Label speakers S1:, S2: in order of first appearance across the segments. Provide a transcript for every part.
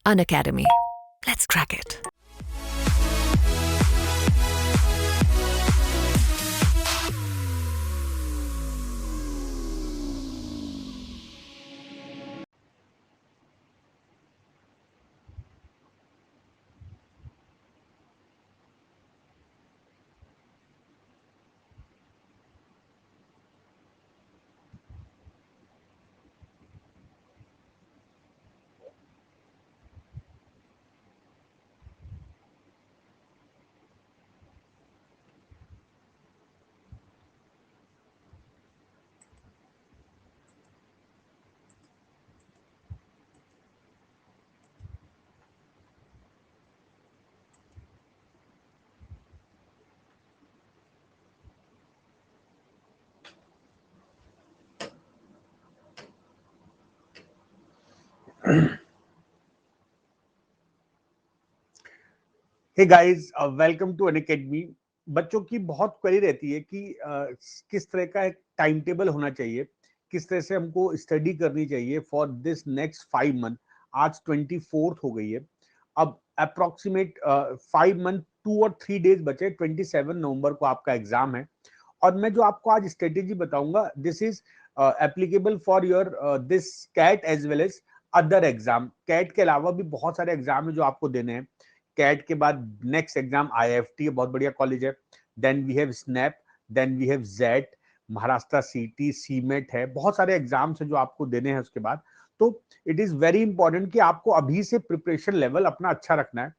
S1: Unacademy. Let's crack it.
S2: Hey guys, welcome to Unacademy. बच्चों की बहुत क्वेरी रहती है कि किस तरह का एक टाइम टेबल होना चाहिए, किस तरह से हमको स्टडी करनी चाहिए फॉर दिस नेक्स्ट 5 मंथ। आज 24th हो गई है, अब अप्रोक्सीमेट 5 मंथ 2 और 3 डेज बचे। 27 नवंबर को आपका एग्जाम है और मैं जो आपको आज स्ट्रेटेजी बताऊंगा, this is applicable for your this CAT as well as other exam. CAT के अलावा भी बहुत सारे एग्जाम है जो आपको देने हैं। कैट के बाद नेक्स्ट एग्जाम IIFT, बहुत बढ़िया कॉलेज है। Then we have SNAP, then we have JET, Maharashtra CET, CMAT है, बहुत सारे एग्जाम्स हैं जो आपको देने हैं उसके बाद। तो इट इज वेरी इंपॉर्टेंट कि आपको अभी से प्रिपरेशन लेवल अपना अच्छा रखना है।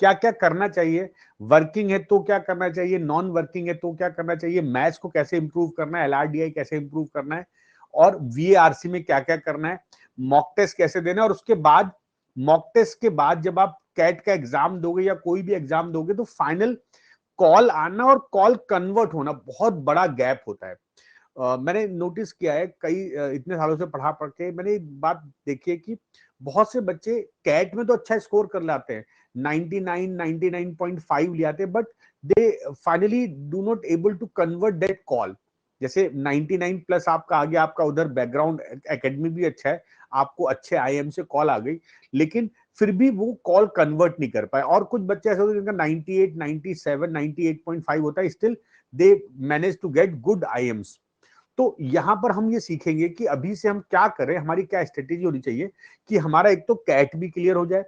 S2: क्या क्या करना चाहिए, वर्किंग है तो क्या करना चाहिए, नॉन वर्किंग है तो क्या करना चाहिए, मैथ्स को कैसे इंप्रूव करना है, LRDI कैसे इंप्रूव करना है, और VARC में क्या क्या करना है, मॉक टेस्ट कैसे देना है। और उसके बाद मॉक टेस्ट के बाद जब आप कैट का एग्जाम दोगे या कोई भी एग्जाम दोगे तो फाइनल कॉल आना और कॉल कन्वर्ट होना बहुत बड़ा गैप होता है। मैंने नोटिस किया है, कई इतने सालों से पढ़ा पढ़ के मैंने एक बात देखी है कि बहुत से बच्चे कैट में तो अच्छा स्कोर कर लाते हैं, 99 99.5 ले आते हैं, but they finally do not able to convert that call. जैसे 99 प्लस आपका आ गया, आपका उधर बैकग्राउंड एकेडमी भी अच्छा है, आपको अच्छे IIM से कॉल आ गई, लेकिन फिर भी वो कॉल कन्वर्ट नहीं कर पाए। और कुछ बच्चे ऐसे होते हैं जिनका 98 97 98.5 होता है, still they manage to get good IIMs। तो यहां पर हम ये सीखेंगे कि अभी से हम क्या करें, हमारी क्या स्ट्रेटेजी होनी चाहिए कि हमारा एक तो कैट भी क्लियर हो जाए,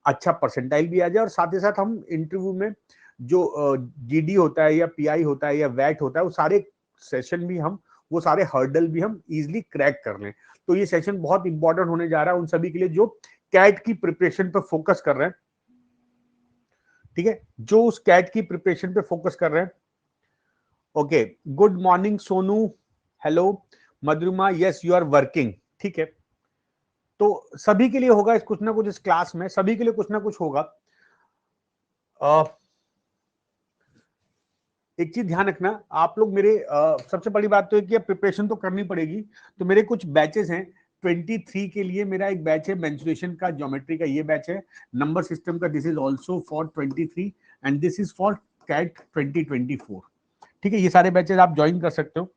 S2: अच्छा परसेंटाइल भी आ जाए, और साथ ही साथ हम इंटरव्यू में जो GD होता है या PI होता है या वैट होता है, वो सारे सेशन भी हम, वो सारे हर्डल भी हम इजिली क्रैक कर लें। तो ये सेशन बहुत इंपॉर्टेंट होने जा रहा है उन सभी के लिए जो कैट की प्रिपरेशन पर फोकस कर रहे हैं। ठीक है, जो उस कैट की प्रिपरेशन पे फोकस कर रहे हैं। Okay, good morning Sonu, hello Madhurima, yes you are working. ठीक है, तो सभी के लिए होगा कुछ ना कुछ, इस क्लास में सभी के लिए कुछ ना कुछ होगा। एक चीज ध्यान रखना आप लोग, मेरे सबसे बड़ी बात तो है कि प्रिपरेशन तो करनी पड़ेगी। तो मेरे कुछ बैचेस हैं 23 के लिए। मेरा एक बैच है मेंसुरेशन का, ज्योमेट्री का ये बैच है। नंबर सिस्टम का this is also for 23 and this is for CAT 2024। ठीक है, ये सारे बैचेस आप ज्वाइन कर सकते हो।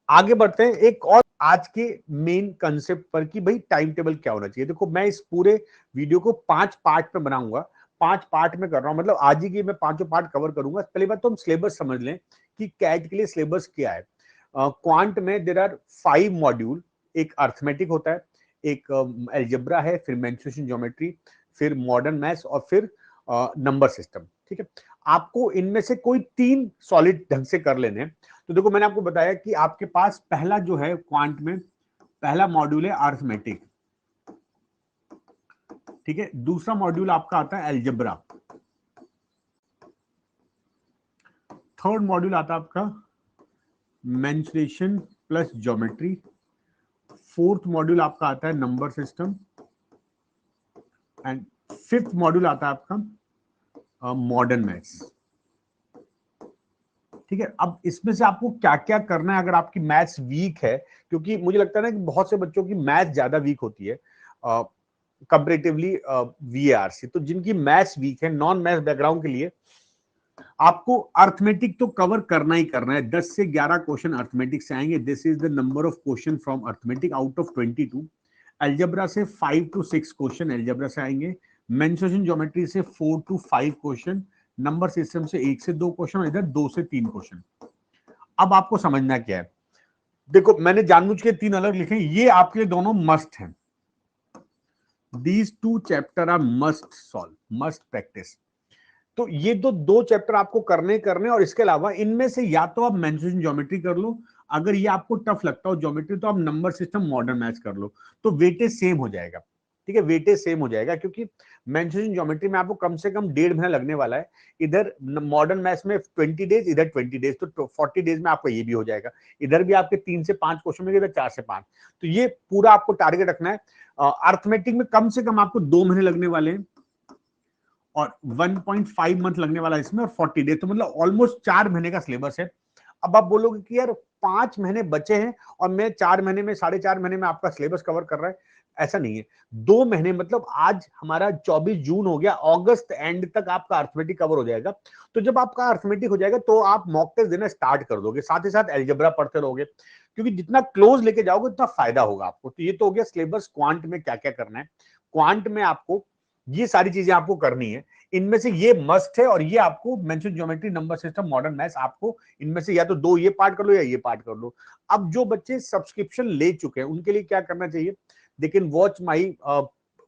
S2: आगे बढ़ते हैं एक और आज के मेन कंसेप्ट पर कि भाई टाइम टेबल क्या होना चाहिए। देखो, मैं इस पूरे वीडियो को 5 पार्ट में बनाऊंगा, 5 पार्ट में कर रहा हूं, मतलब आज ही की मैं 5 पार्ट कवर करूंगा। पहली बात तो हम सिलेबस समझ लें कि कैट के लिए सिलेबस क्या है। क्वांट में देयर आर 5 मॉड्यूल। एक अर्थमेटिक होता है, एक एल्जेब्रा है, फिर मेंसुरेशन ज्योमेट्री, फिर मॉडर्न मैथ्स, और फिर नंबर सिस्टम। ठीक है, आपको इनमें से कोई 3 सॉलिड ढंग से कर लेने हैं। तो देखो, मैंने आपको बताया कि आपके पास पहला जो है क्वांट में पहला मॉड्यूल है अर्थमेटिक। ठीक है, दूसरा मॉड्यूल आपका आता है अलजेब्रा, थर्ड मॉड्यूल आता है आपका mensuration plus geometry, fourth module आपका आता है number system, and fifth module आता है आपका मॉडर्न मैथ्स। ठीक है, अब इसमें से आपको क्या क्या करना है अगर आपकी मैथ्स वीक है, क्योंकि मुझे लगता है ना कि बहुत से बच्चों की मैथ्स ज्यादा वीक होती है कंपैरेटिवली VARC। तो जिनकी मैथ्स वीक है, नॉन मैथ्स बैकग्राउंड के लिए आपको अर्थमेटिक तो कवर करना ही करना है। 10 से 11 क्वेश्चन अर्थमेटिक से आएंगे। This is the number of question from arithmetic out of 22। Algebra से 5 to 6 क्वेश्चन अलजेब्रा से आएंगे, मेंसुरेशन ज्योमेट्री से 4 to 5 क्वेश्चन, नंबर सिस्टम से 1 से 2 क्वेश्चन और इधर 2 से 3 क्वेश्चन। अब आपको समझना क्या है, देखो मैंने जानबूझ के 3 अलग लिखे, ये आपके लिए दोनों मस्ट हैं। These 2 chapter are must solve, must practice. तो ये तो 2 चैप्टर आपको करने और इसके अलावा इनमें से या तो आप मेंसुरेशन ज्योमेट्री कर लो, अगर ये आपको टफ लगता हो ज्योमेट्री तो आप नंबर सिस्टम मॉडर्न मैथ्स कर लो, तो वेटेज सेम हो जाएगा। ठीक है, वेटेज सेम हो जाएगा क्योंकि मेंसुरेशन ज्योमेट्री में आपको कम से कम 1.5 महीना लगने वाला है, इधर मॉडर्न मैथ्स में 20 डेज, इधर 20 डेज, तो 40 डेज में आपका ये भी हो जाएगा। इधर भी आपके 3 से 5 क्वेश्चन में, इधर 4 से 5। तो ये पूरा आपको टारगेट रखना है। अर्थमेटिक में कम से कम आपको 2 महीने लगने वाले हैं और 1.5 मंथ लगने वाला है इसमें, और 40 डेज, तो मतलब ऑलमोस्ट 4 महीने का सिलेबस है। अब आप बोलोगे कि यार 5 महीने बचे हैं और मैं 4 महीने में, 4.5 महीने में आपका सिलेबस कवर कर रहा है, ऐसा नहीं है। 2 महीने मतलब आज हमारा 24 जून हो गया, अगस्त एंड तक आपका अर्थमेटिक कवर हो जाएगा। तो जब आपका अर्थमेटिक हो जाएगा तो आप मॉक टेस्ट देना स्टार्ट कर दोगे, साथ ही साथ अलजेब्रा पढ़ते रहोगे, क्योंकि जितना क्लोज लेके जाओगे उतना फायदा होगा आपको। तो ये तो हो गया सिलेबस। क्वांट में क्या क्या करना है, क्वांट में आपको ये सारी चीजें आपको करनी है, इनमें से ये मस्ट है, और ये आपको mention geometry, number system, modern maths, आपको इनमें से या तो 2 ये पार्ट कर लो या ये पार्ट कर लो। अब जो बच्चे सब्सक्रिप्शन ले चुके हैं उनके लिए क्या करना चाहिए, they can watch my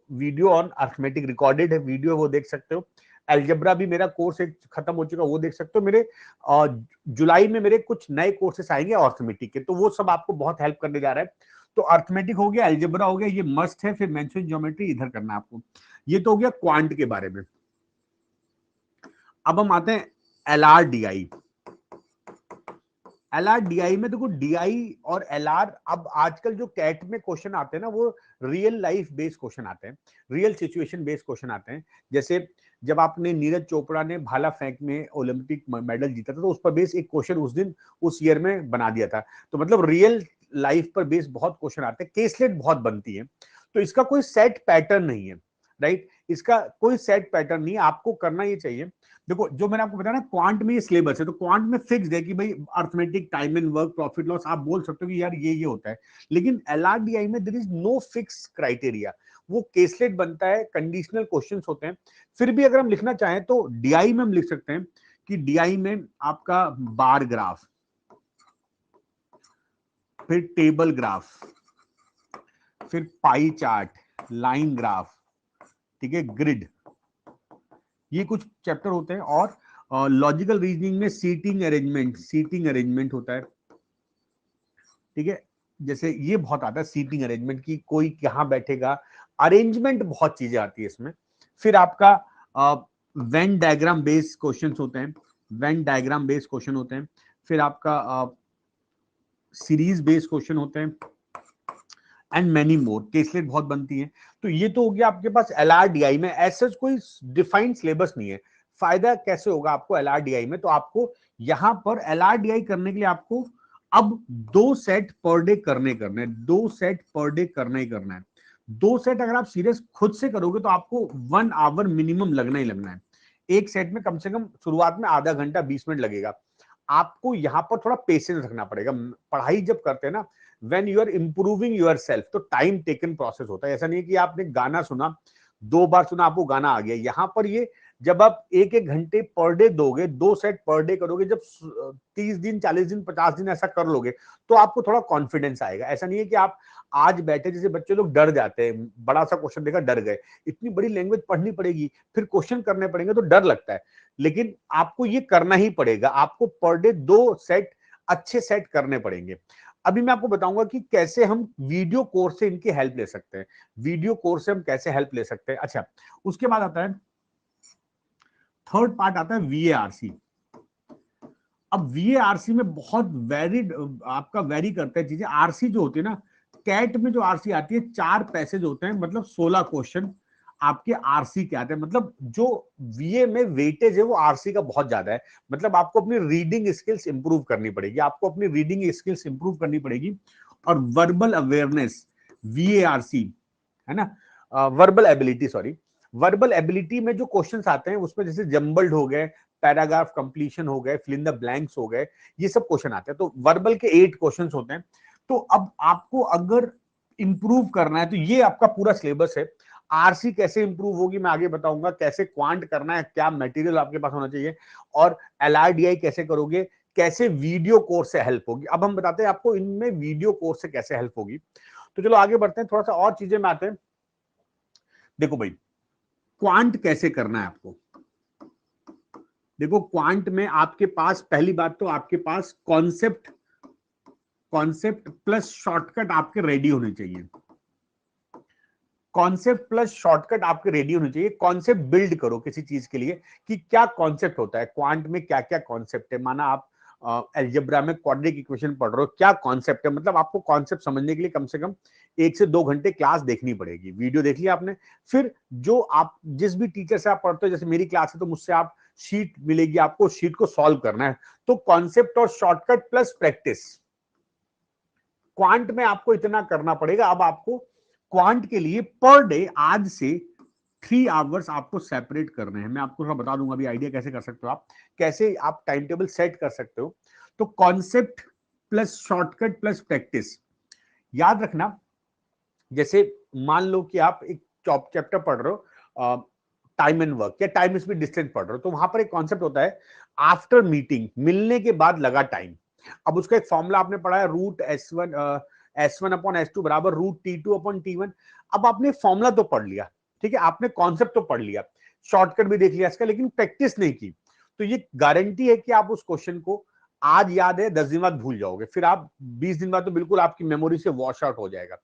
S2: video on arithmetic, recorded है वीडियो, वो देख सकते हो। अलजेब्रा भी मेरा कोर्स एक खत्म हो चुका, वो देख सकते हो। मेरे जुलाई में मेरे कुछ नए कोर्सेस आएंगे अर्थमेटिक के, तो वो सब आपको बहुत हेल्प करने जा रहा है। तो अर्थमेटिक हो गया, अलजेब्रा हो गया, ये मस्ट है। फिर मेंशन ज्योमेट्री इधर करना है आपको। ये तो हो गया क्वांट के बारे में। अब हम आते हैं LRDI। LRDI में देखो, DI और LR, अब आजकल जो कैट में क्वेश्चन आते हैं ना, वो रियल लाइफ बेस्ड क्वेश्चन आते हैं, रियल सिचुएशन बेस्ड क्वेश्चन आते हैं। जैसे जब आपने नीरज चोपड़ा ने भाला फेंक में ओलंपिक मेडल जीता था, तो उस पर बेस एक क्वेश्चन उस दिन उस ईयर में बना दिया था। तो मतलब रियल लाइफ पर बेस बहुत क्वेश्चन आते हैं, केसलेट बहुत बनती है। तो इसका कोई सेट पैटर्न नहीं है, राइट, इसका कोई सेट पैटर्न नहीं है। आपको करना ये चाहिए, देखो जो मैंने आपको बताया ना, क्वांट में ये सिलेबस है, तो क्वांट में फिक्स है कि भाई arithmetic, time and work, profit loss, आप बोल सकते हो कि यार ये होता है। लेकिन LRDI में there is no fix criteria, वो केसलेट बनता है, कंडीशनल क्वेश्चंस होते हैं। फिर भी अगर हम लिखना चाहें तो DI में हम लिख सकते हैं कि DI में आपका बार ग्राफ, फिर टेबल ग्राफ, फिर पाई चार्ट, लाइन ग्राफ, ठीक है, ग्रिड, ये कुछ चैप्टर होते हैं। और लॉजिकल रीजनिंग में सीटिंग अरेंजमेंट होता है, ठीक है। जैसे ये बहुत आता है सीटिंग अरेंजमेंट की, कोई कहाँ बैठेगा, अरेंजमेंट बहुत चीजें आती है इसमें। फिर आपका वेन डायग्राम बेस्ड क्वेश्चंस होते हैं, वेन डायग्राम बेस्ड क्वेश्चन होते हैं। फिर आपका सीरीज बेस्ड क्वेश्चन होते हैं, एंड मेनी मोर, केसलेट बहुत बनती है। तो ये तो हो गया आपके पास LRDI में। ऐसा कोई डिफाइंड सिलेबस नहीं है। फायदा कैसे होगा आपको LRDI में, तो आपको यहां पर LRDI करने के लिए आपको अब 2 सेट पर डे करने हैं, 2 सेट पर डे करना ही करना है। 2 सेट अगर आप सीरियस खुद से करोगे तो आपको 1 आवर मिनिमम लगना ही लगना है। एक सेट में कम से कम शुरुआत में आधा घंटा 20 मिनट लगेगा। आपको यहां पर थोड़ा पेशेंस रखना पड़ेगा। पढ़ाई जब करते हैं ना, when you are improving yourself, तो टाइम टेकन प्रोसेस होता है। ऐसा नहीं है कि आपने गाना सुना, 2 बार सुना, आपको गाना आ गया। यहां पर ये जब आप 1-1 घंटे पर डे दोगे, 2 सेट पर डे करोगे, जब 30 दिन, 40 दिन, 50 दिन ऐसा कर लोगे, तो आपको थोड़ा कॉन्फिडेंस आएगा। ऐसा नहीं है कि आप आज बैठे, जैसे बच्चे लोग डर जाते हैं, बड़ा सा क्वेश्चन देखा डर गए, इतनी बड़ी लैंग्वेज पढ़नी पड़ेगी, फिर क्वेश्चन करने पड़ेंगे, तो डर लगता है। लेकिन आपको ये करना ही पड़ेगा, आपको पर डे 2 सेट अच्छे सेट करने पड़ेंगे। अभी मैं आपको बताऊंगा कि कैसे हम वीडियो कोर्स से इनकी हेल्प ले सकते हैं, वीडियो कोर्स से हम कैसे हेल्प ले सकते हैं। अच्छा, उसके बाद आता है थर्ड पार्ट, आता है VARC। अब VARC में बहुत वेरिड, आपका वेरी करता है चीजें। आरसी जो होती है ना, कैट में जो आरसी आती है, 4 पैसेज होते हैं, मतलब 16 क्वेश्चन आपके आरसी के आते हैं। मतलब जो VA में वेटेज है वो आरसी का बहुत ज्यादा है। मतलब आपको अपनी रीडिंग स्किल्स इंप्रूव करनी पड़ेगी, आपको अपनी रीडिंग स्किल्स इंप्रूव करनी पड़ेगी। और वर्बल अवेयरनेस, VARC है ना, verbal ability, sorry, verbal ability में जो क्वेश्चंस आते हैं उसमें जैसे जम्बल्ड हो गए, पैराग्राफ कंप्लीशन हो गए, फिल इन द ब्लैंक्स हो गए, ये सब क्वेश्चन आते हैं। तो वर्बल के 8 क्वेश्चंस होते हैं। तो अब आपको अगर इंप्रूव करना है तो ये आपका पूरा सिलेबस है। आरसी कैसे इंप्रूव होगी मैं आगे बताऊंगा, कैसे क्वांट करना है, क्या मटेरियल आपके पास होना चाहिए, और एलआरडीआई कैसे करोगे, कैसे वीडियो कोर्स से हेल्प होगी। अब हम बताते हैं आपको इनमें वीडियो कोर्स से कैसे हेल्प होगी। तो चलो आगे बढ़ते हैं, थोड़ा सा और चीजें में आते हैं। देखो भाई, क्वांट कैसे करना है आपको। देखो क्वांट में आपके पास पहली बात तो आपके पास कॉन्सेप्ट प्लस शॉर्टकट आपके रेडी होने चाहिए। कॉन्सेप्ट प्लस शॉर्टकट आपके रेडी होने चाहिए। कॉन्सेप्ट बिल्ड करो किसी चीज के लिए कि क्या कॉन्सेप्ट होता है क्वांट में, क्या क्या कॉन्सेप्ट है। माना आप अलजेब्रा में क्वाड्रेटिक इक्वेशन पढ़ रहे हो, क्या कॉन्सेप्ट है, मतलब आपको कॉन्सेप्ट समझने के लिए कम से कम 1 से 2 घंटे क्लास देखनी पड़ेगी। वीडियो देख लिया आपने, फिर जो आप जिस भी टीचर से आप पढ़ते हो, जैसे मेरी क्लास है तो मुझसे आप शीट मिलेगी, आपको शीट को सॉल्व करना है। तो कॉन्सेप्ट और शॉर्टकट प्लस प्रैक्टिस, क्वांट में आपको इतना करना पड़ेगा। अब आपको क्वांट के लिए पर डे आज से 3 आवर्स आपको सेपरेट करने हैं। मैं आपको थोड़ा बता दूंगा अभी आइडिया कैसे कर सकते हो आप, कैसे आप टाइम टेबल सेट कर सकते हो। तो concept plus shortcut plus practice, याद रखना। जैसे मान लो कि आप एक चैप्टर पढ़ रहे हो, टाइम एंड वर्क या टाइम स्पीड डिस्टेंस पढ़ रहे हो, तो वहां पर एक कॉन्सेप्ट होता है आफ्टर मीटिंग, मिलने के बाद लगा टाइम। अब उसका एक फॉर्मूला आपने पढ़ा है, रूट S1 अपॉन S2 बराबर रूट T2 अपॉन T1। अब आपने फॉर्मूला तो पढ़ लिया, ठीक है, आपने कॉन्सेप्ट तो पढ़ लिया, शॉर्टकट भी देख लिया इसका, लेकिन प्रैक्टिस नहीं की। तो ये गारंटी है कि आप उस क्वेश्चन को आज याद है, 10 दिन बाद भूल जाओगे, फिर आप 20 दिन बाद तो बिल्कुल आपकी मेमोरी से वॉश आउट हो जाएगा।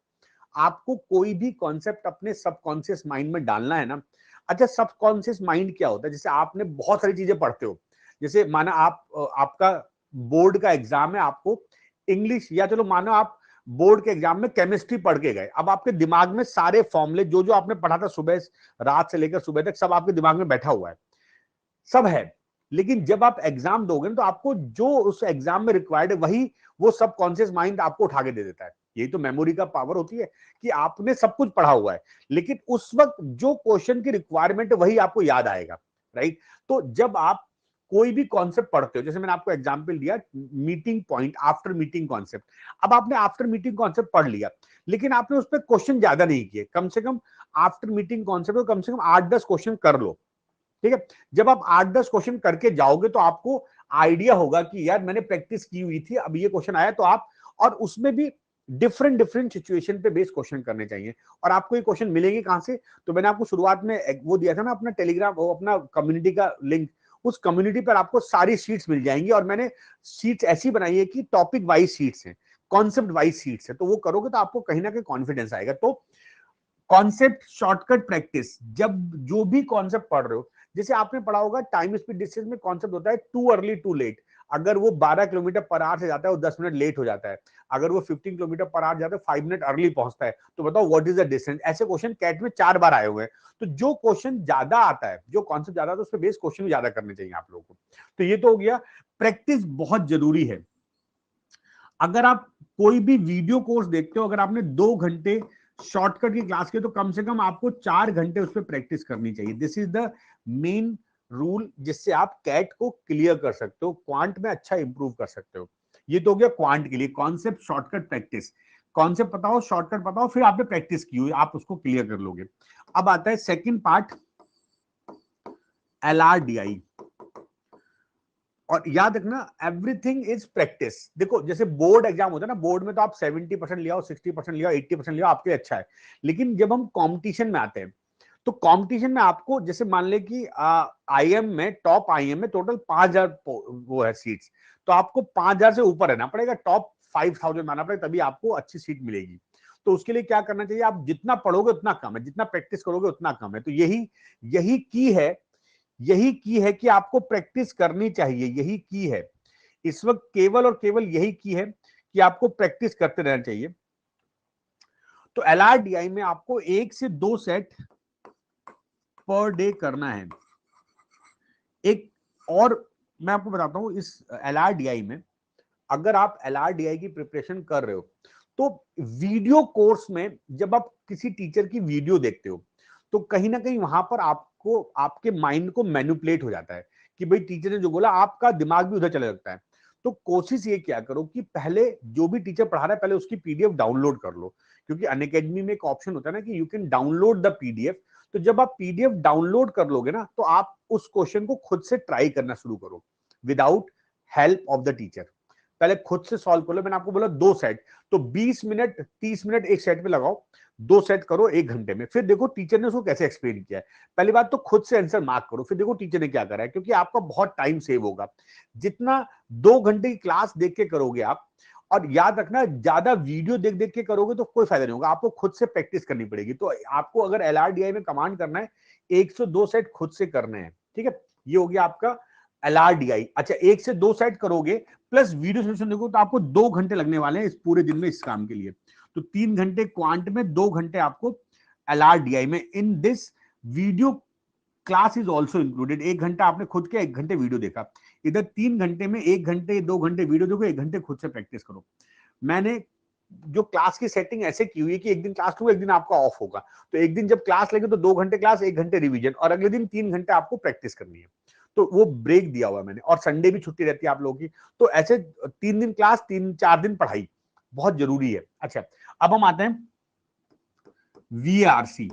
S2: आपको कोई भी कॉन्सेप्ट अपने सबकॉन्शियस माइंड में डालना है ना। अच्छा, सबकॉन्शियस माइंड क्या होता है, जैसे आपने बहुत सारी चीजें पढ़ते हो, जैसे माना आपका बोर्ड का एग्जाम है, आपको इंग्लिश, या चलो मानो आप बोर्ड के एग्जाम में केमिस्ट्री पढ़ के गए, अब आपके दिमाग में सारे फॉर्मूले जो जो आपने पढ़ा था सुबह रात से लेकर सुबह तक, सब आपके दिमाग में बैठा हुआ है, सब है। लेकिन जब आप एग्जाम दोगे ना, तो आपको जो उस एग्जाम में रिक्वायर्ड है वही वो सबकॉन्शियस माइंड आपको उठा के दे देता है। यही तो मेमोरी का पावर होती है कि आपने सब कुछ पढ़ा हुआ है, लेकिन उस वक्त जो क्वेश्चन की रिक्वायरमेंट है वही आपको याद आएगा, राइट। तो जब आप कोई भी कॉन्सेप्ट पढ़ते हो, जैसे मैंने आपको एग्जांपल दिया meeting point, after meeting concept. अब आपने आफ्टर मीटिंग कॉन्सेप्ट पढ़ लिया, लेकिन आपने उस पर क्वेश्चन ज्यादा नहीं किए। कम से कम आफ्टर मीटिंग कॉन्सेप्ट को कम से कम 8-10 क्वेश्चन कर लो, ठीक है। जब आप 8-10 क्वेश्चन करके जाओगे तो आपको आइडिया होगा कि यार मैंने प्रैक्टिस की हुई थी, अब ये क्वेश्चन आया तो आप, और उसमें भी डिफरेंट डिफरेंट सिचुएशन पे बेस्ड क्वेश्चन करने चाहिए। और आपको ये क्वेश्चन मिलेंगे कहां से, तो मैंने आपको शुरुआत में वो दिया था ना अपना टेलीग्राम, वो अपना कम्युनिटी का लिंक, उस कम्युनिटी पर आपको सारी शीट्स मिल जाएंगी। और मैंने शीट्स ऐसी बनाई है कि टॉपिक वाइज शीट्स हैं, कॉन्सेप्ट वाइज शीट्स है, तो वो करोगे तो आपको कहीं ना कहीं कॉन्फिडेंस आएगा। तो कॉन्सेप्ट शॉर्टकट प्रैक्टिस, जब जो भी कॉन्सेप्ट पढ़ रहे हो, जैसे आपने पढ़ा होगा टाइम स्पीड डिस्टेंस में कॉन्सेप्ट होता है टू अर्ली टू लेट। अगर वो 12 किलोमीटर पर आवर से जाता है वो 10 मिनट लेट हो जाता है, अगर वो 15 किलोमीटर पर आवर जाता है 5 मिनट अर्ली पहुंचता है, तो बताओ व्हाट इज द डिस्टेंस। ऐसे क्वेश्चन कैट में 4 बार आए हुए हैं। तो जो क्वेश्चन ज्यादा आता है, जो कॉन्सेप्ट ज्यादा आता है, उस पर बेस क्वेश्चन भी ज्यादा करने चाहिए आप लोगों को। तो ये तो हो गया, प्रैक्टिस बहुत जरूरी है। अगर आप कोई भी वीडियो कोर्स देखते हो, अगर आपने 2 घंटे शॉर्टकट की क्लास की, तो कम से कम आपको 4 घंटे उस पर प्रैक्टिस करनी चाहिए। This is the main rule, जिससे आप कैट को क्लियर कर सकते हो, क्वांट में अच्छा इंप्रूव कर सकते हो। ये तो हो गया क्वांट के लिए, कॉन्सेप्ट शॉर्टकट प्रैक्टिस। कॉन्सेप्ट बताओ, शॉर्टकट बताओ, फिर आपने प्रैक्टिस की हुई, आप उसको क्लियर कर लोगे। अब आता है सेकंड पार्ट, LRDI। और याद रखना, एवरीथिंग इज प्रैक्टिस। देखो जैसे बोर्ड एग्जाम होता है ना, बोर्ड में तो आप 70% लिया हो, 60% लिया हो, 80% लिया हो, आपके लिए अच्छा है। लेकिन जब हम कंपटीशन में आते हैं, तो कंपटीशन में आपको, जैसे मान ले कि IIM में, टॉप IIM में टोटल 5000 वो है सीट्स, तो आपको 5000 से ऊपर रहना पड़ेगा, टॉप 5000 में आना पड़ेगा, तभी आपको अच्छी सीट मिलेगी। तो उसके लिए क्या करना चाहिए, आप जितना पढ़ोगे उतना कम है, जितना प्रैक्टिस करोगे उतना कम है। तो यही यही की है, यही की है कि आपको प्रैक्टिस करनी चाहिए, यही की है इस वक्त, केवल और केवल यही की है कि आपको प्रैक्टिस करते रहना चाहिए। तो LRDI में आपको 1 से 2 सेट पर डे करना है। एक और मैं आपको बताता हूं, इस LRDI में अगर आप LRDI की प्रिपरेशन कर रहे हो, तो वीडियो कोर्स में जब आप किसी टीचर की वीडियो देखते हो, तो कहीं ना कहीं वहां पर आपको, आपके माइंड को मैनिपुलेट हो जाता है कि भाई टीचर ने जो बोला, आपका दिमाग भी उधर चले लगता है। तो कोशिश ये क्या करो कि पहले जो भी टीचर पढ़ा रहा है, पहले उसकी PDF डाउनलोड कर लो, क्योंकि अनअकैडमी में एक ऑप्शन होता है ना कि you can download the PDF. तो जब आप पीडीएफ डाउनलोड कर लोगे ना, तो आप उस क्वेश्चन को खुद से ट्राई करना शुरू करो without help of the teacher. पहले खुद से सॉल्व कर लो। मैंने आपको बोला 2 सेट, तो 20 मिनट 30 मिनट एक सेट पे लगाओ, 2 सेट करो 1 घंटे में, फिर देखो टीचर ने उसको कैसे एक्सप्लेन किया है। पहली बात तो खुद से आंसर मार्क करो, फिर देखो टीचर ने क्या करा है, क्योंकि आपका बहुत टाइम सेव होगा। जितना 2 घंटे की क्लास देख के करोगे आप, और याद रखना ज्यादा वीडियो देख देख के करोगे तो कोई फायदा नहीं होगा, आपको खुद से प्रैक्टिस करनी पड़ेगी। तो आपको अगर एलआरडीआई में कमांड करना है, 102 सेट खुद से करने हैं, ठीक है। ये हो गया आपका एलआरडीआई। अच्छा, 1 से 2 सेट करोगे प्लस वीडियो सोल्यूशन देखो, तो आपको 2 घंटे लगने वाले हैं इस पूरे दिन में इस काम के लिए। तो 3 घंटे क्वांट में, 2 घंटे आपको एलआरडीआई में। In this video class is also included. 1 घंटा आपने खुद के, 1 घंटे वीडियो देखा। इधर 3 घंटे में 1 घंटे 2 घंटे वीडियो देखो, 1 घंटे खुद से प्रैक्टिस करो। मैंने जो क्लास की सेटिंग ऐसे की हुई है कि एक दिन क्लास लूंगा, एक दिन आपका ऑफ होगा। तो एक दिन जब क्लास लेंगे तो 2 घंटे क्लास, 1 घंटे रिवीजन, और अगले दिन 3 घंटे आपको प्रैक्टिस करनी है। तो वो ब्रेक दिया हुआ है मैंने, और संडे भी छुट्टी रहती है आप लोगों की। तो ऐसे 3 दिन क्लास, 3-4 दिन पढ़ाई, बहुत जरूरी है। अच्छा, अब हम आते हैं वीआरसी।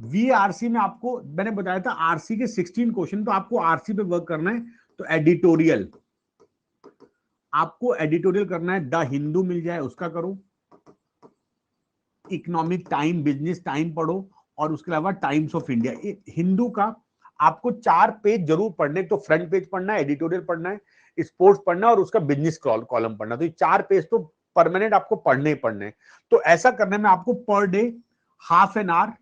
S2: वीआरसी में आपको मैंने बताया था आरसी के 16 क्वेश्चन, तो आपको आरसी पे वर्क करना है। तो एडिटोरियल, आपको एडिटोरियल करना है। द हिंदू मिल जाए उसका करो, इकोनॉमिक टाइम, बिजनेस टाइम पढ़ो, और उसके अलावा टाइम्स ऑफ इंडिया। हिंदू का आपको 4 पेज जरूर पढ़ने, तो फ्रंट पेज पढ़ना है, एडिटोरियल पढ़ना है, स्पोर्ट्स पढ़ना है, और उसका बिजनेस कॉलम पढ़ना। तो ये 4 पेज तो परमानेंट आपको पढ़ने ही पढ़ने। तो ऐसा करने में आपको per day half an hour,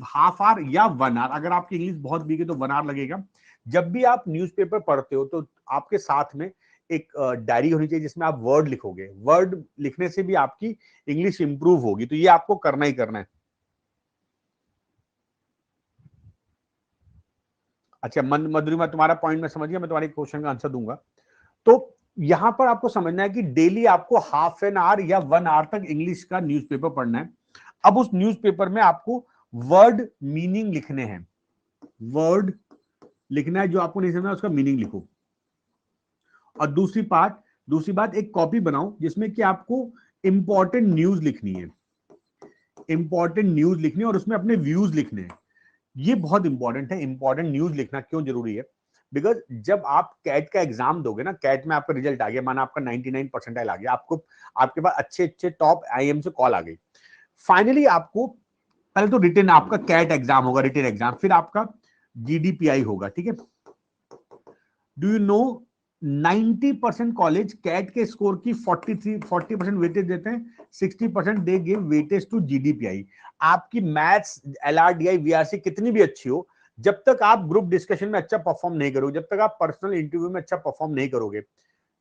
S2: half hour या 1 आवर, अगर आपकी इंग्लिश बहुत वीक है तो 1 आवर लगेगा। जब भी आप न्यूज़पेपर पढ़ते हो तो आपके साथ में एक डायरी होनी चाहिए जिसमें आप वर्ड लिखोगे। वर्ड लिखने से भी आपकी इंग्लिश इंप्रूव होगी, तो ये आपको करना ही करना है। अच्छा मधुरिमा, तुम्हारा पॉइंट मैं समझ गया, मैं तुम्हारे क्वेश्चन का आंसर दूंगा। तो यहां पर आपको समझना है कि डेली आपको हाफ एन आवर या 1 आवर तक इंग्लिश का न्यूज़पेपर पढ़ना है। अब उस न्यूज़पेपर में आपको वर्ड मीनिंग लिखने हैं, वर्ड लिखना है, जो आपको नहीं समझा उसका मीनिंग लिखो। और दूसरी बात एक कॉपी बनाओ जिसमें कि आपको इंपॉर्टेंट न्यूज लिखनी है, इंपॉर्टेंट न्यूज लिखनी है, और उसमें अपने व्यूज लिखने हैं। ये बहुत इंपॉर्टेंट है। इंपॉर्टेंट न्यूज लिखना क्यों जरूरी है? बिकॉज जब आप कैट का एग्जाम दोगे ना, कैट में आपका रिजल्ट आ गया, माना आपका 99 परसेंटाइल आ गया, आपको आपके पास अच्छे अच्छे टॉप आईएम से कॉल आ गई, फाइनली आपको पहले तो रिटन आपका कैट एग्जाम होगा, रिटन एग्जाम, फिर आपका जीडीपीआई होगा, ठीक है। Do you know 90% college CAT के स्कोर की 40% वेटेज देते हैं, 60% they give weightage to GDPI. आपकी मैथ्स, एलआरडीआई, वीआरसी कितनी भी अच्छी हो, जब तक आप ग्रुप डिस्कशन में अच्छा परफॉर्म नहीं करोगे, जब तक आप पर्सनल इंटरव्यू में अच्छा परफॉर्म नहीं करोगे,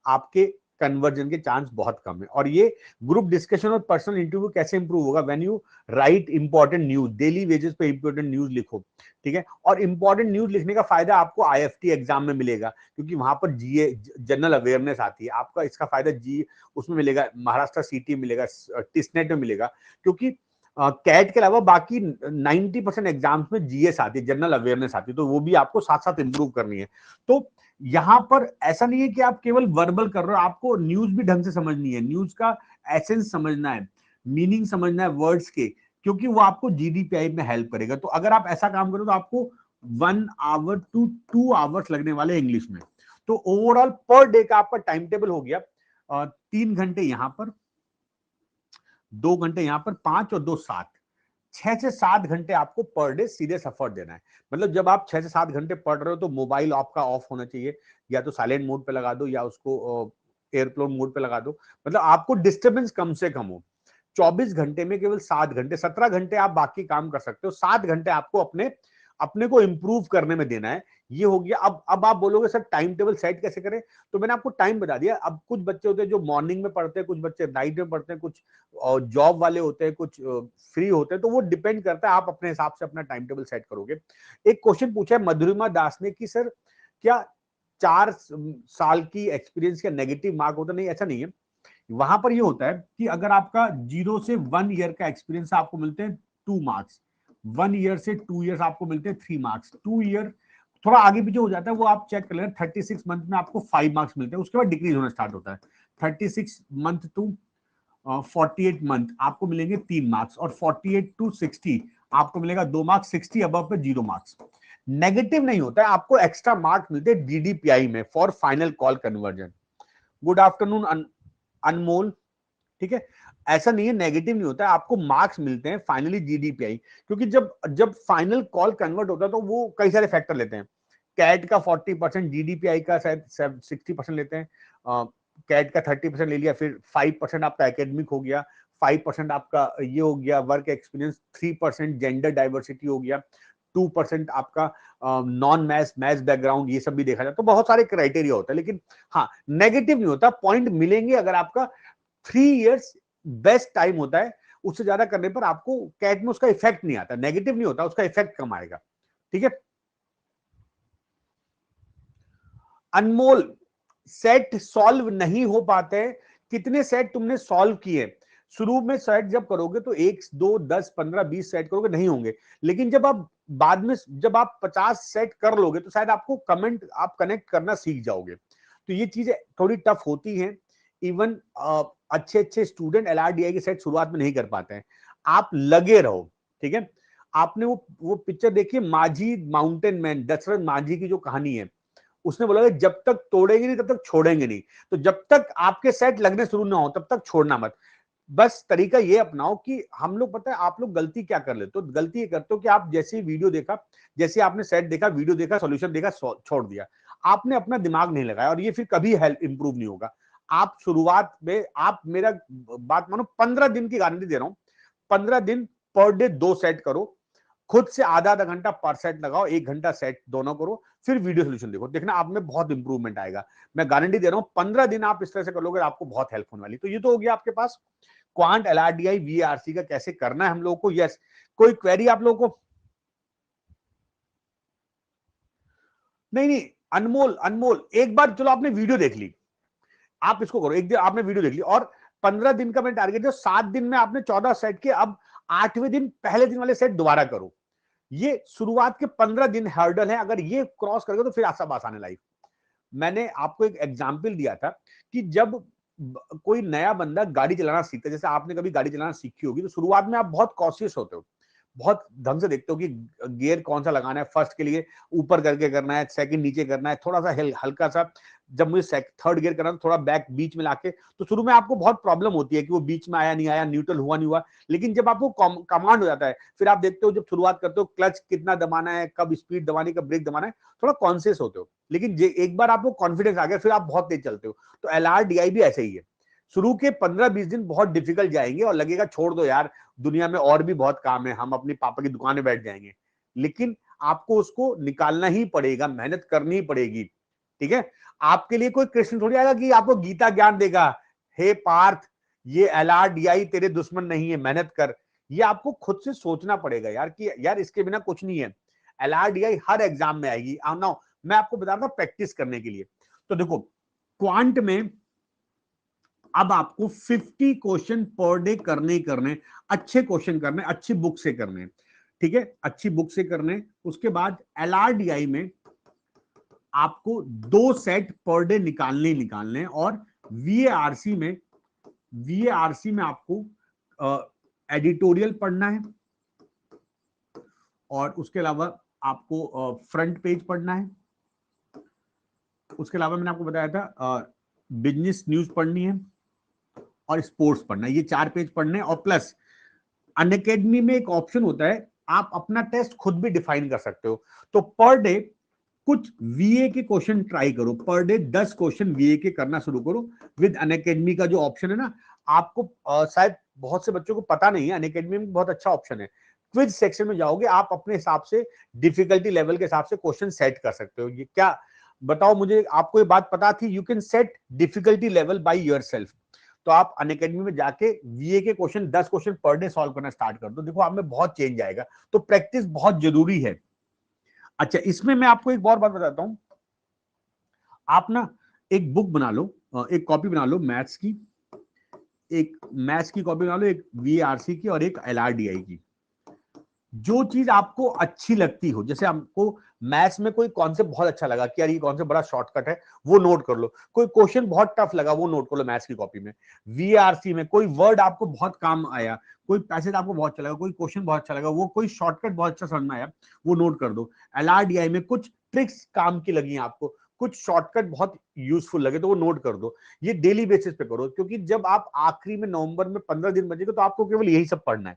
S2: आपके कन्वर्जन के चांस बहुत कम है। और ये ग्रुप डिस्कशन और पर्सनल इंटरव्यू कैसे इंप्रूव होगा? When you right important news, daily basis पे इंपॉर्टेंट न्यूज लिखो, ठीक है। और इंपॉर्टेंट न्यूज लिखने का फायदा आपको आईएफटी एग्जाम में मिलेगा, क्योंकि वहां पर जीए, जनरल अवेयरनेस आती है। आपका इसका फायदा जी उसमें मिलेगा, महाराष्ट्र सीटी मिलेगा, टिसनेट में मिलेगा, क्योंकि कैट के अलावा बाकी 90% एग्जाम्स में जीएस आती है, जनरल अवेयरनेस आती है, तो वो भी आपको साथ साथ इंप्रूव करनी है। तो यहां पर ऐसा नहीं है कि आप केवल वर्बल कर रहे हो, आपको न्यूज भी ढंग से समझनी है, न्यूज का एसेंस समझना है, मीनिंग समझना है वर्ड्स के, क्योंकि वो आपको जीडीपीआई में हेल्प करेगा। तो अगर आप ऐसा काम करो तो आपको 1 आवर टू 2 आवर्स लगने वाले इंग्लिश में। तो ओवरऑल पर डे का आपका टाइम टेबल हो गया 3 घंटे यहां पर, 2 घंटे यहां पर, 5 और 2 7, 6 से 7 घंटे आपको पर डे सीरियस एफर्ट देना है। मतलब जब आप 6 से 7 घंटे पढ़ रहे हो तो मोबाइल आपका ऑफ होना चाहिए, या तो साइलेंट मोड पे लगा दो, या उसको एयरप्लेन मोड पे लगा दो। मतलब आपको डिस्टरबेंस कम से कम हो। 24 घंटे में केवल 7 घंटे, 17 घंटे आप बाकी काम कर सकते हो, 7 घंटे आपको अपने अपने को इंप्रूव करने में देना है। ये हो गया। अब आप बोलोगे सर टाइम टेबल सेट कैसे करें? तो मैंने आपको टाइम बता दिया। अब कुछ बच्चे होते हैं जो मॉर्निंग में पढ़ते हैं, कुछ बच्चे नाइट में पढ़ते हैं, कुछ जॉब वाले होते हैं, कुछ फ्री होते हैं, तो वो डिपेंड करता है, आप अपने हिसाब से अपना टाइम टेबल सेट करोगे। एक क्वेश्चन पूछा है मधुरिमा दास ने कि सर क्या 4 साल की एक्सपीरियंस का नेगेटिव मार्क होता? नहीं, ऐसा नहीं है। वहां पर ये होता है कि अगर आपका 0 से 1 ईयर का एक्सपीरियंस आपको मिलते हैं 2 मार्क्स, 1 ईयर से 2 ईयर आपको मिलते हैं 3 मार्क्स, 2 ईयर थोड़ा आगे पीछे हो जाता है, वो आप चेक कर लेना। 36 मंथ में आपको 5 मार्क्स मिलते हैं, उसके बाद डिक्रीज होना स्टार्ट होता है। 36 मंथ टू 48 मंथ आपको मिलेंगे 3 मार्क्स, और 48 टू 60 आपको मिलेगा 2 मार्क्स, 60 अबव पे 0 मार्क्स। नेगेटिव नहीं होता है, आपको एक्स्ट्रा मार्क्स मिलते हैं डीडीपीआई में for final call conversion. Good afternoon Anmol, ठीक है। ऐसा नहीं है, नेगेटिव नहीं होता है, आपको मार्क्स मिलते हैं फाइनली जीडीपीआई, क्योंकि जब जब फाइनल कॉल कन्वर्ट होता है तो वो कई सारे फैक्टर लेते हैं। कैट का 40%, जीडीपीआई का शायद 60% लेते हैं, कैट का 30% ले लिया, फिर 5% आपका एकेडमिक हो गया, 5% आपका ये हो गया वर्क एक्सपीरियंस, 3% जेंडर डाइवर्सिटी हो गया, 2% आपका नॉन मैथ्स मैथ्स बैकग्राउंड, ये सब भी देखा जाए तो बहुत सारे क्राइटेरिया होता है। लेकिन हाँ, नेगेटिव नहीं होता, पॉइंट मिलेंगे अगर आपका 3 इयर्स बेस्ट टाइम होता है, उससे ज्यादा करने पर आपको कैट में उसका इफेक्ट नहीं आता, नेगेटिव नहीं होता, उसका इफेक्ट कम आएगा, ठीक है। अनमोल, सेट सॉल्व नहीं हो पाते, कितने सेट तुमने सॉल्व किए? शुरू में सेट जब करोगे तो 1 2 10 15 20 सेट करोगे, नहीं होंगे, लेकिन जब आप बाद में जब आप 50 सेट कर लोगे तो शायद आपको कमेंट आप कनेक्ट करना सीख जाओगे। तो ये चीजें थोड़ी टफ होती हैं, इवन अच्छे अच्छे स्टूडेंट एलआरडीआई के सेट शुरुआत में नहीं कर पाते हैं। आप लगे रहो, ठीक है। आपने वो पिक्चर देखी माझी माउंटेन मैन, दशरथ माझी की जो कहानी है, उसने बोला कि जब तक तोड़ेंगे नहीं तब तक छोड़ेंगे नहीं। तो जब तक आपके सेट लगने शुरू ना हो तब तक छोड़ना मत। बस तरीका ये अपनाओ कि हम लोग, पता है आप लोग गलती क्या कर लेते हो, तो गलती ये करते हो कि आप जैसे ही वीडियो देखा, जैसे आपने सेट देखा, वीडियो देखा, सॉल्यूशन देखा, छोड़ दिया, आपने अपना दिमाग नहीं लगाया, और ये फिर कभी हेल्प इंप्रूव नहीं होगा। आप शुरुआत में, आप मेरा बात मानो, 15 दिन की गारंटी दे रहा हूं, 15 दिन पर डे 2 सेट करो, खुद से आधा आधा घंटा पर सेट लगाओ, 1 घंटा सेट दोनों करो, फिर वीडियो सोल्यूशन देखो, देखना आप में बहुत इंप्रूवमेंट आएगा। मैं गारंटी दे रहा हूं, 15 दिन आप इस तरह से कर लोगे, आपको बहुत हेल्प होने वाली। तो ये तो हो गया आपके पास क्वांट एलआरडीआई वीआरसी का कैसे करना है हम लोगों को। यस, कोई क्वेरी आप लोगों को? नहीं नहीं, अनमोल अनमोल, एक बार चलो आपने वीडियो देख ली, आप इसको करो, एक दिन आपने वीडियो देख ली, और 15 दिन का मैं टारगेट है, 7 दिन में आपने 14 सेट के, अब 8वें दिन पहले दिन वाले सेट दोबारा करो। ये शुरुआत के 15 दिन हर्डल है, अगर ये क्रॉस करोगे तो फिर सब आसान है लाइफ। मैंने आपको एक एग्जाम्पल दिया था कि जब कोई नया बंदा गाड़ी चलाना सीखता है, जैसे आपने कभी गाड़ी चलाना सीखी होगी, तो शुरुआत में आप बहुत कॉशियस होते हो, बहुत ढंग से देखते हो कि गियर कौन सा लगाना है, फर्स्ट के लिए ऊपर करके करना है, सेकंड नीचे करना है, थोड़ा सा हल्का सा, जब मुझे थर्ड गियर करना है थोड़ा बैक बीच में लाके, तो शुरू में आपको बहुत प्रॉब्लम होती है कि वो बीच में आया नहीं आया, न्यूट्रल हुआ नहीं हुआ। लेकिन जब आपको कमांड हो जाता है, फिर आप देखते हो जब शुरुआत करते हो क्लच कितना दबाना है, कब स्पीड दबानी, कब ब्रेक दबाना है, थोड़ा कॉन्शियस होते हो। लेकिन एक बार आपको कॉन्फिडेंस आ गया, फिर आप बहुत तेज चलते हो। तो एलआरडीआई भी ऐसे ही है, शुरू के 15-20 दिन बहुत डिफिकल्ट जाएंगे और लगेगा छोड़ दो यार, दुनिया में और भी बहुत काम है, हम अपनी पापा की दुकान में बैठ जाएंगे। लेकिन आपको उसको निकालना ही पड़ेगा, मेहनत करनी ही पड़ेगी, ठीक है। आपके लिए कोई कृष्ण थोड़ी आएगा कि आपको गीता ज्ञान देगा, हे पार्थ ये एलआरडीआई तेरे दुश्मन नहीं है, मेहनत कर। ये आपको खुद से सोचना पड़ेगा यार कि यार इसके बिना कुछ नहीं है। एलआरडीआई हर एग्जाम में आएगी। नाउ मैं आपको बता रहा हूं प्रैक्टिस करने के लिए। तो देखो, क्वांट में अब आपको 50 क्वेश्चन पर डे करने ही करने, अच्छे क्वेश्चन करने, अच्छी बुक से करने, ठीक है, अच्छी बुक से करने। उसके बाद एलआरडीआई में आपको 2 सेट पर डे निकालने ही निकालने, और वीएआरसी में आपको एडिटोरियल पढ़ना है, और उसके अलावा आपको फ्रंट पेज पढ़ना है। उसके अलावा मैंने आपको बताया था बिजनेस न्यूज पढ़नी है और स्पोर्ट्स पढ़ना है, ये 4 पेज पढ़ने। और प्लस अनअकैडमी में एक ऑप्शन होता है, आप अपना टेस्ट खुद भी डिफाइन कर सकते हो। तो पर डे कुछ वीए के क्वेश्चन ट्राई करो, पर डे 10 क्वेश्चन वीए के करना शुरू करो विद अनअकैडमी का जो ऑप्शन है ना। आपको शायद बहुत से बच्चों को पता नहीं है, अनअकैडमी में बहुत अच्छा ऑप्शन है। क्विज सेक्शन में जाओगे, आप अपने हिसाब से डिफिकल्टी लेवल के हिसाब से क्वेश्चन सेट कर सकते हो। ये क्या बताओ मुझे, आपको ये बात पता थी? You can set difficulty level by yourself. तो आप अनअकैडमी में जाके वीए के question 10 question per day solve करना स्टार्ट कर दो, देखो आप में बहुत चेंज आएगा। तो प्रैक्टिस बहुत जरूरी है। अच्छा, इसमें मैं आपको एक और बात बताता हूं, आप ना एक बुक बना लो, एक कॉपी बना लो मैथ्स की, एक मैथ्स की कॉपी बना लो, एक वीआरसी की और एक एलआरडीआई की। जो चीज आपको अच्छी लगती हो, जैसे हमको मैथ्स में कोई कॉन्सेप्ट बहुत अच्छा लगा कि यार ये कॉन्सेप्ट बड़ा शॉर्टकट है, वो नोट कर लो। कोई क्वेश्चन बहुत टफ लगा, वो नोट कर लो मैथ्स की कॉपी में। वीआरसी में कोई वर्ड आपको बहुत काम आया, कोई पैसेज आपको बहुत अच्छा लगा, कोई क्वेश्चन बहुत अच्छा लगा, वो कोई शॉर्टकट बहुत अच्छा समझ में आया, वो नोट कर दो। एलआरडीआई में कुछ ट्रिक्स काम की लगी आपको, कुछ शॉर्टकट बहुत यूजफुल लगे, तो वो नोट कर दो। ये डेली बेसिस पे करो, क्योंकि जब आप आखिरी में नवंबर में 15 दिन बचेगा तो आपको केवल यही सब पढ़ना है,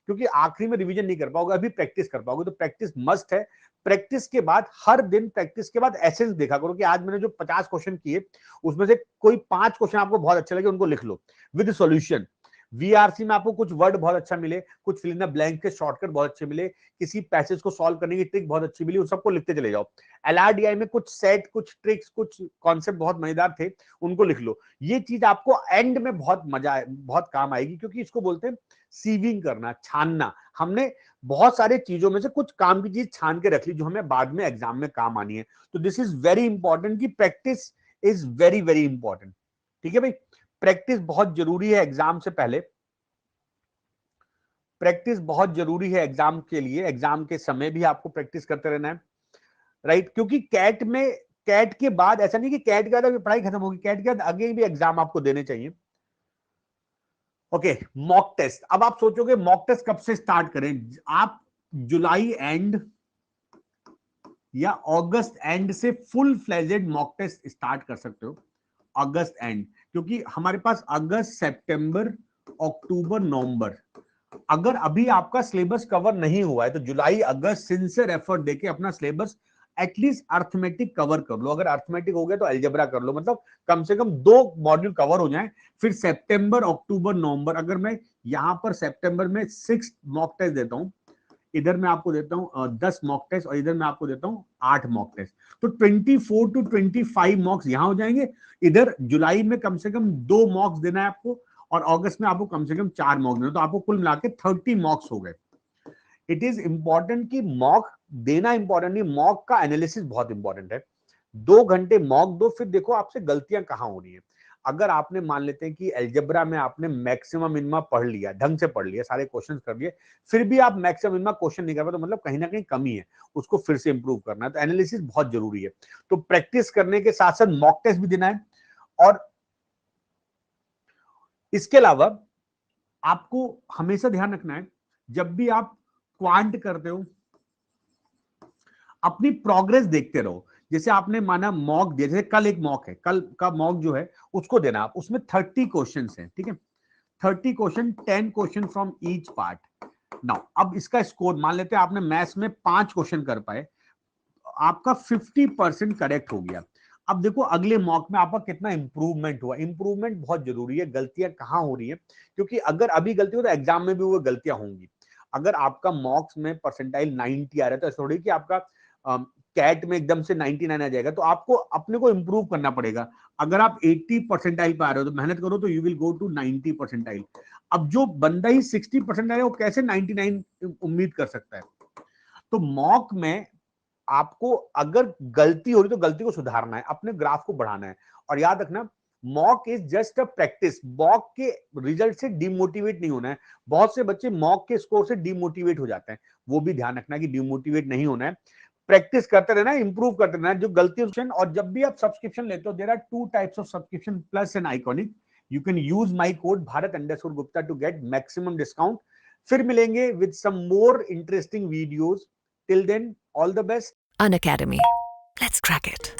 S2: क्योंकि आखिरी में रिवीजन नहीं कर पाओगे, अभी प्रैक्टिस कर पाओगे। तो प्रैक्टिस मस्ट है। प्रैक्टिस के बाद हर दिन, प्रैक्टिस के बाद एसेंस देखा करो कि आज मैंने जो 50 क्वेश्चन किए उसमें से कोई 5 क्वेश्चन आपको बहुत अच्छे लगे, उनको लिख लो विद सॉल्यूशन। वीआरसी में आपको कुछ वर्ड बहुत अच्छा मिले, कुछ फिल इन द ब्लैंक के शॉर्टकट बहुत अच्छे मिले, किसी पैसेज को सॉल्व करने की ट्रिक बहुत अच्छी मिली, उन सबको लिखते चले जाओ। एलआरडीआई में कुछ सेट, कुछ ट्रिक्स, कुछ कॉन्सेप्ट बहुत मजेदार थे, उनको लिख लो। ये चीज आपको एंड में बहुत मजा, बहुत काम आएगी, क्योंकि इसको बोलते हैं सीविंग करना, छानना। हमने बहुत सारे चीजों में से कुछ काम की चीज छान के रख ली जो हमें बाद में एग्जाम में काम आनी है। तो दिस इज वेरी इंपॉर्टेंट कि practice is very very important. ठीक है भाई, प्रैक्टिस बहुत जरूरी है एग्जाम से पहले, प्रैक्टिस बहुत जरूरी है एग्जाम के लिए। एग्जाम के समय भी आपको प्रैक्टिस करते रहना है, राइट? क्योंकि कैट में, कैट के बाद ऐसा नहीं कि कैट के बाद अभी पढ़ाई खत्म होगी, कैट के बाद आगे भी एग्जाम आपको देने चाहिए। Okay, mock test. अब आप सोचोगे मॉक टेस्ट कब से स्टार्ट करें? आप जुलाई एंड या अगस्त एंड से full fledged mock test start कर सकते हो। अगस्त एंड, क्योंकि हमारे पास अगस्त, सितंबर, अक्टूबर, नवंबर, अगर अभी आपका सिलेबस कवर नहीं हुआ है तो जुलाई अगस्त सिंसियर एफर्ट देके अपना सिलेबस एटलीस्ट अर्थमेटिक कवर कर लो। अगर अर्थमेटिक हो गया तो अलजेब्रा कर लो, मतलब कम से कम 2 मॉड्यूल कवर हो जाएं। फिर सितंबर, अक्टूबर, नवंबर, अगर मैं यहां पर सितंबर में 6 मॉक टेस्ट देता हूं, इधर मैं आपको देता हूं 10 मॉक टेस्ट, और इधर मैं आपको देता हूं 8 मॉक टेस्ट, तो 24 टू 25 मॉक्स यहां हो जाएंगे। इधर जुलाई में कम से कम 2 मॉक्स देना है आपको, और अगस्त में आपको कम से कम 4 मॉक्स देना, तो आपको कुल मिला के 30 मॉक्स हो गए। इट इज इंपॉर्टेंट कि मॉक देना इंपॉर्टेंट नहीं, मॉक का एनालिसिस बहुत इंपॉर्टेंट है। 2 घंटे मॉक दो, फिर देखो आपसे गलतियां कहां हो रही है। अगर आपने मान लेते हैं कि अलजेब्रा में आपने मैक्सिमम मिनिमम पढ़ लिया, ढंग से पढ़ लिया, सारे क्वेश्चंस कर लिए, फिर भी आप मैक्सिमम मिनिमम क्वेश्चन नहीं कर पाए, तो मतलब कहीं ना कहीं कमी है, उसको फिर से इंप्रूव करना है। तो एनालिसिस बहुत जरूरी है। तो प्रैक्टिस करने के साथ साथ मॉक टेस्ट भी देना है। और इसके अलावा आपको हमेशा ध्यान रखना है, जब भी आप क्वांट करते हो अपनी प्रोग्रेस देखते रहो। जैसे आपने माना मॉक दिया, जैसे कल एक मॉक है, कल का मॉक जो है उसको देना आप, उसमें 30 क्वेश्चन है, ठीक है? 30 question, 10 question from each part. Now अब इसका स्कोर मान लेते हैं आपने मैथ्स में 5 क्वेश्चन कर पाए, आपका 50% करेक्ट हो गया। अब देखो अगले मॉक में आपका कितना इंप्रूवमेंट हुआ। इंप्रूवमेंट बहुत जरूरी है, गलतियां कहां हो रही है, क्योंकि अगर अभी गलती हो तो एग्जाम में भी वो गलतियां होंगी। अगर आपका मॉक्स में परसेंटाइल 90 आ रहा है तो ऐसा थोड़ी कि आपका कैट में एकदम से 99 आ जाएगा, तो आपको अपने को इंप्रूव करना पड़ेगा। अगर आप 80 परसेंटाइल पे आ रहे हो तो मेहनत करो, तो you will go to 90 percentile. अब जो बंदा ही 60 परसेंट आ रहा है वो कैसे 99 उम्मीद कर सकता है? तो मॉक में आपको अगर गलती हो रही तो गलती को सुधारना है, अपने ग्राफ को बढ़ाना है। और याद रखना, mock is just a practice. Mock के रिजल्ट से डिमोटिवेट नहीं होना है। बहुत से बच्चे मॉक के स्कोर से डिमोटिवेट हो जाते हैं, वो भी ध्यान रखना कि डिमोटिवेट नहीं होना है। प्रैक्टिस करते रहना, इंप्रूव करते रहना, जो गलती। और जब भी आप सब्सक्रिप्शन लेते हो, there are 2 types of subscription, plus and iconic. You can use my code bharat_gupta to get maximum discount. फिर मिलेंगे with some more interesting videos. Till then, all the best.
S1: Unacademy. Let's crack it.